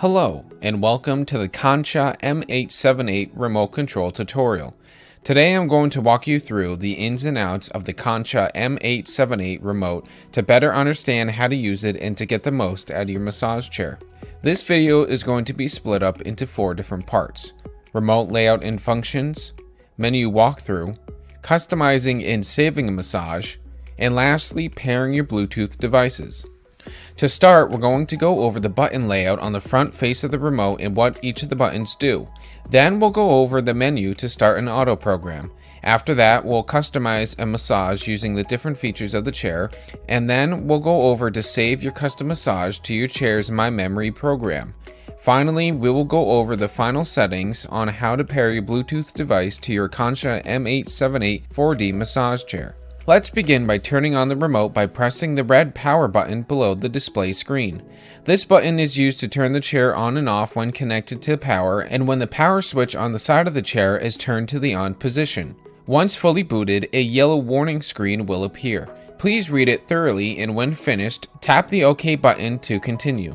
Hello, and welcome to the Kansha M878 remote control tutorial. Today I'm going to walk you through the ins and outs of the Kansha M878 remote to better understand how to use it and to get the most out of your massage chair. This video is going to be split up into 4 different parts: remote layout and functions, menu walkthrough, customizing and saving a massage, and lastly, pairing your Bluetooth devices. To start, we're going to go over the button layout on the front face of the remote and what each of the buttons do. Then we'll go over the menu to start an auto program. After that, we'll customize a massage using the different features of the chair, and then we'll go over to save your custom massage to your chair's My Memory program. Finally, we will go over the final settings on how to pair your Bluetooth device to your Kansha M878 4D massage chair. Let's begin by turning on the remote by pressing the red power button below the display screen. This button is used to turn the chair on and off when connected to power and when the power switch on the side of the chair is turned to the on position. Once fully booted, a yellow warning screen will appear. Please read it thoroughly, and when finished, tap the OK button to continue.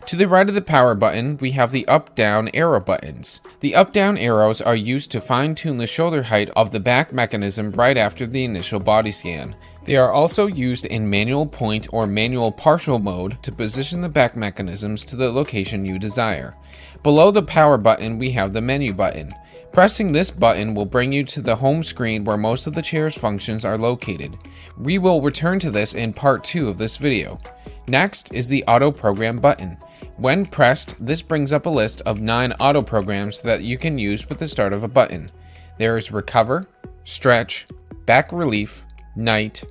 To the right of the power button, we have the up-down arrow buttons. The up-down arrows are used to fine-tune the shoulder height of the back mechanism right after the initial body scan. They are also used in manual point or manual partial mode to position the back mechanisms to the location you desire. Below the power button, we have the menu button. Pressing this button will bring you to the home screen where most of the chair's functions are located. We will return to this in part 2 of this video. Next is the auto program button. When pressed, this brings up a list of 9 auto programs that you can use with the start of a button. There is recover, stretch, back relief, night,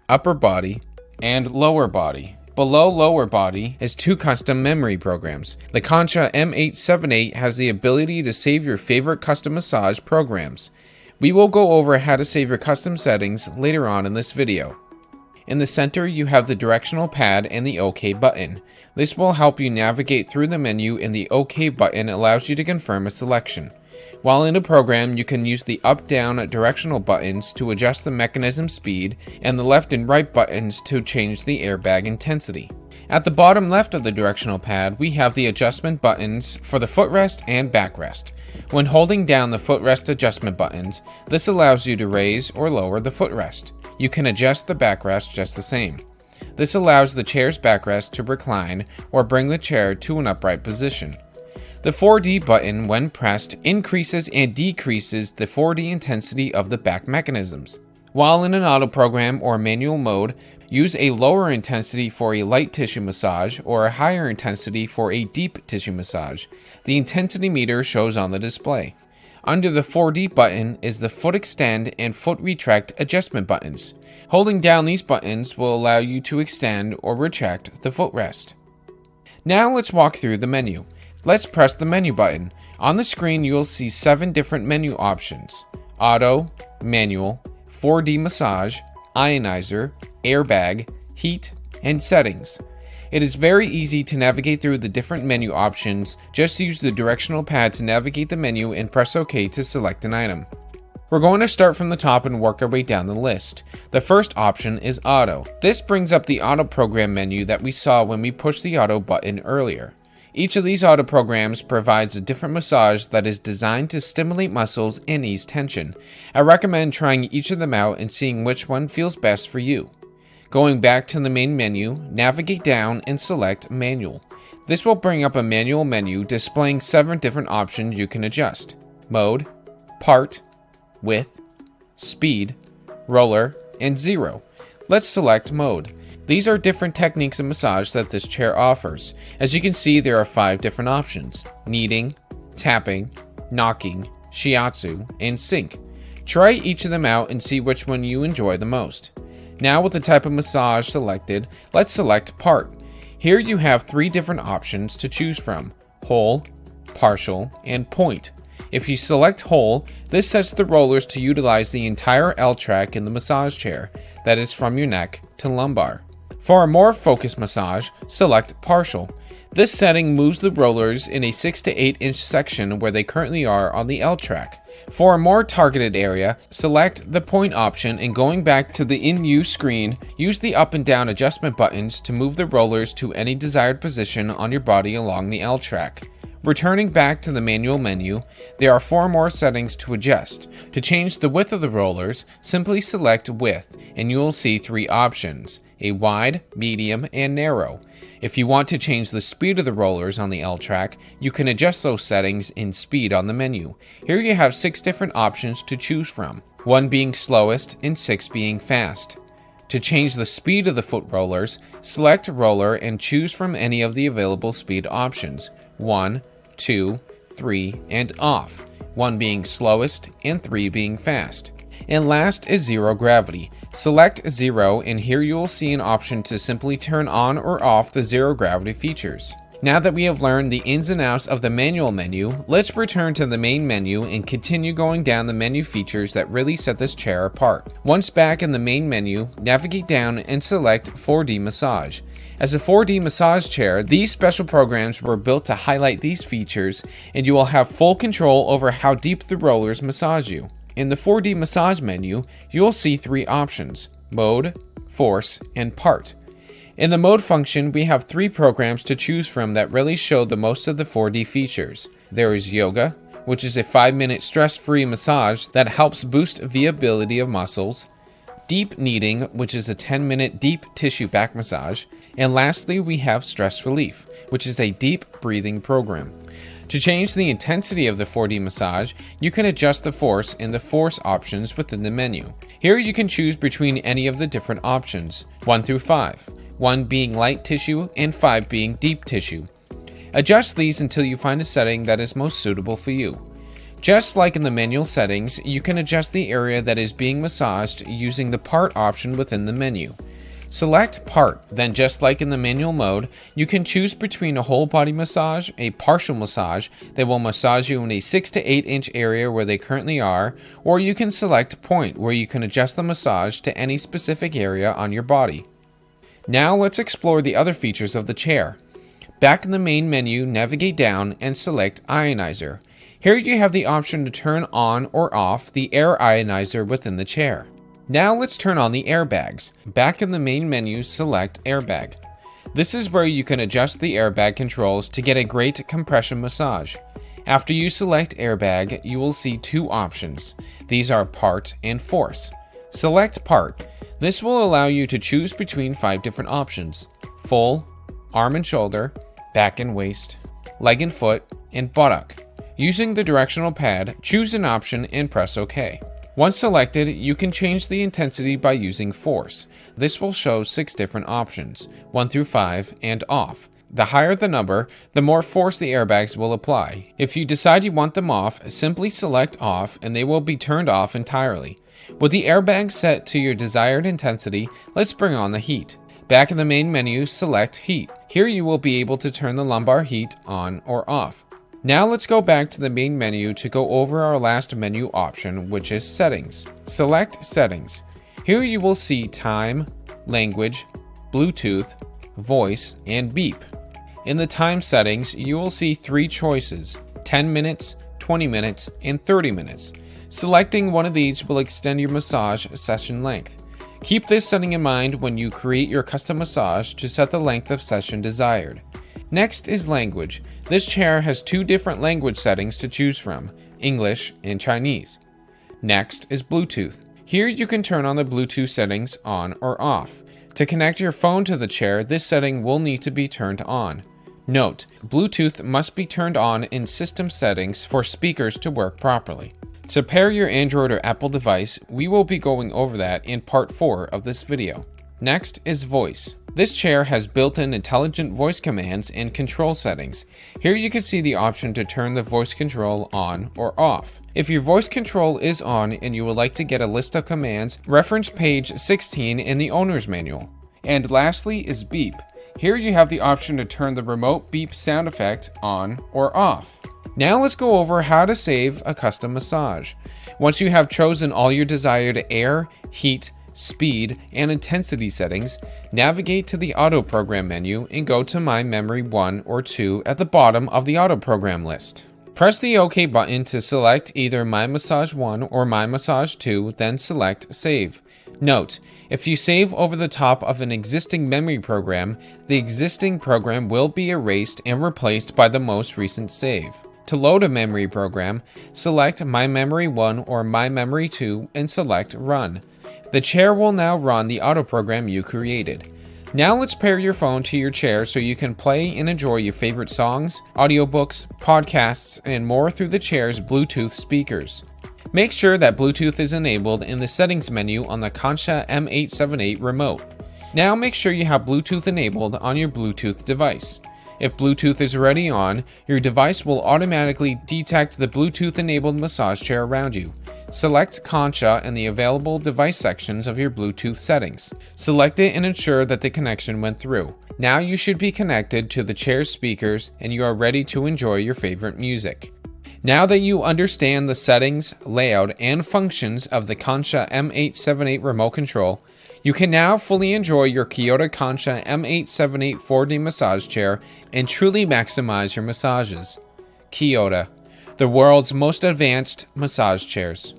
upper body, and lower body. Below lower body is 2 custom memory programs. The Kansha M878 has the ability to save your favorite custom massage programs. We will go over how to save your custom settings later on in this video. In the center, you have the directional pad and the OK button. This will help you navigate through the menu, and the OK button allows you to confirm a selection. While in a program, you can use the up-down directional buttons to adjust the mechanism speed and the left and right buttons to change the airbag intensity. At the bottom left of the directional pad, we have the adjustment buttons for the footrest and backrest. When holding down the footrest adjustment buttons, this allows you to raise or lower the footrest. You can adjust the backrest just the same. This allows the chair's backrest to recline or bring the chair to an upright position. The 4D button, when pressed, increases and decreases the 4D intensity of the back mechanisms. While in an auto program or manual mode, use a lower intensity for a light tissue massage or a higher intensity for a deep tissue massage. The intensity meter shows on the display. Under the 4D button is the foot extend and foot retract adjustment buttons. Holding down these buttons will allow you to extend or retract the footrest. Now let's walk through the menu. Let's press the menu button. On the screen you will see 7 different menu options: auto, manual, 4D massage, ionizer, airbag, heat, and settings. It is very easy to navigate through the different menu options. Just use the directional pad to navigate the menu and press OK to select an item. We're going to start from the top and work our way down the list. The first option is auto. This brings up the auto program menu that we saw when we pushed the auto button earlier. Each of these auto programs provides a different massage that is designed to stimulate muscles and ease tension. I recommend trying each of them out and seeing which one feels best for you. Going back to the main menu, navigate down and select Manual. This will bring up a manual menu displaying 7 different options you can adjust: mode, part, width, speed, roller, and 0. Let's select mode. These are different techniques of massage that this chair offers. As you can see, there are 5 different options: kneading, tapping, knocking, shiatsu, and sync. Try each of them out and see which one you enjoy the most. Now with the type of massage selected, let's select part. Here you have 3 different options to choose from: whole, partial, and point. If you select whole, this sets the rollers to utilize the entire L track in the massage chair, that is from your neck to lumbar. For a more focused massage, select partial. This setting moves the rollers in a 6 to 8 inch section where they currently are on the L track. For a more targeted area, select the point option, and going back to the in-use screen, use the up and down adjustment buttons to move the rollers to any desired position on your body along the L track. Returning back to the manual menu, there are 4 more settings to adjust. To change the width of the rollers, simply select width and you will see 3 options: a wide, medium, and narrow. If you want to change the speed of the rollers on the L track, you can adjust those settings in speed on the menu. Here you have 6 different options to choose from, 1 being slowest and 6 being fast. To change the speed of the foot rollers, select roller and choose from any of the available speed options: 1, 2, 3, and off, 1 being slowest and 3 being fast. And last is zero gravity. Select 0 and here you will see an option to simply turn on or off the zero gravity features. Now that we have learned the ins and outs of the manual menu, let's return to the main menu and continue going down the menu features that really set this chair apart. Once back in the main menu, navigate down and select 4D Massage. As a 4D massage chair, these special programs were built to highlight these features, and you will have full control over how deep the rollers massage you. In the 4D massage menu, you will see 3 options: mode, force, and part. In the mode function, we have 3 programs to choose from that really show the most of the 4D features. There is yoga, which is a 5-minute stress-free massage that helps boost viability of muscles; deep kneading, which is a 10-minute deep tissue back massage; and lastly, we have stress relief, which is a deep breathing program. To change the intensity of the 4D massage, you can adjust the force in the force options within the menu. Here you can choose between any of the different options, 1 through 5, 1 being light tissue and 5 being deep tissue. Adjust these until you find a setting that is most suitable for you. Just like in the manual settings, you can adjust the area that is being massaged using the part option within the menu. Select part, then just like in the manual mode, you can choose between a whole body massage, a partial massage that will massage you in a 6 to 8 inch area where they currently are, or you can select point where you can adjust the massage to any specific area on your body. Now let's explore the other features of the chair. Back in the main menu, navigate down and select Ionizer. Here you have the option to turn on or off the air ionizer within the chair. Now let's turn on the airbags. Back in the main menu, select Airbag. This is where you can adjust the airbag controls to get a great compression massage. After you select Airbag, you will see 2 options. These are Part and Force. Select Part. This will allow you to choose between 5 different options: full, arm and shoulder, back and waist, leg and foot, and buttock. Using the directional pad, choose an option and press OK. Once selected, you can change the intensity by using force. This will show 6 different options, 1 through 5, and off. The higher the number, the more force the airbags will apply. If you decide you want them off, simply select off and they will be turned off entirely. With the airbag set to your desired intensity, let's bring on the heat. Back in the main menu, select Heat. Here you will be able to turn the lumbar heat on or off. Now let's go back to the main menu to go over our last menu option, which is Settings. Select Settings. Here you will see Time, Language, Bluetooth, Voice, and Beep. In the time settings, you will see 3 choices: 10 minutes, 20 minutes, and 30 minutes. Selecting one of these will extend your massage session length. Keep this setting in mind when you create your custom massage to set the length of session desired. Next is Language. This chair has 2 different language settings to choose from: English and Chinese. Next is Bluetooth. Here you can turn on the Bluetooth settings on or off. To connect your phone to the chair, this setting will need to be turned on. Note, Bluetooth must be turned on in system settings for speakers to work properly. To pair your Android or Apple device, we will be going over that in part 4 of this video. Next is Voice. This chair has built-in intelligent voice commands and control settings. Here you can see the option to turn the voice control on or off. If your voice control is on and you would like to get a list of commands, reference page 16 in the owner's manual. And lastly is Beep. Here you have the option to turn the remote beep sound effect on or off. Now let's go over how to save a custom massage. Once you have chosen all your desired air, heat, speed, and intensity settings, navigate to the Auto Program menu and go to My Memory 1 or 2 at the bottom of the Auto Program list. Press the OK button to select either My Massage 1 or My Massage 2, then select Save. Note, if you save over the top of an existing memory program, the existing program will be erased and replaced by the most recent save. To load a memory program, select My Memory 1 or My Memory 2 and select Run. The chair will now run the auto program you created. Now let's pair your phone to your chair so you can play and enjoy your favorite songs, audiobooks, podcasts, and more through the chair's Bluetooth speakers. Make sure that Bluetooth is enabled in the settings menu on the Kansha M878 remote. Now make sure you have Bluetooth enabled on your Bluetooth device. If Bluetooth is already on, your device will automatically detect the Bluetooth-enabled massage chair around you. Select Kansha in the available device sections of your Bluetooth settings. Select it and ensure that the connection went through. Now you should be connected to the chair's speakers and you are ready to enjoy your favorite music. Now that you understand the settings, layout, and functions of the Kansha M878 remote control, you can now fully enjoy your Kyota Kansha M878 4D massage chair and truly maximize your massages. Kyota, the world's most advanced massage chairs.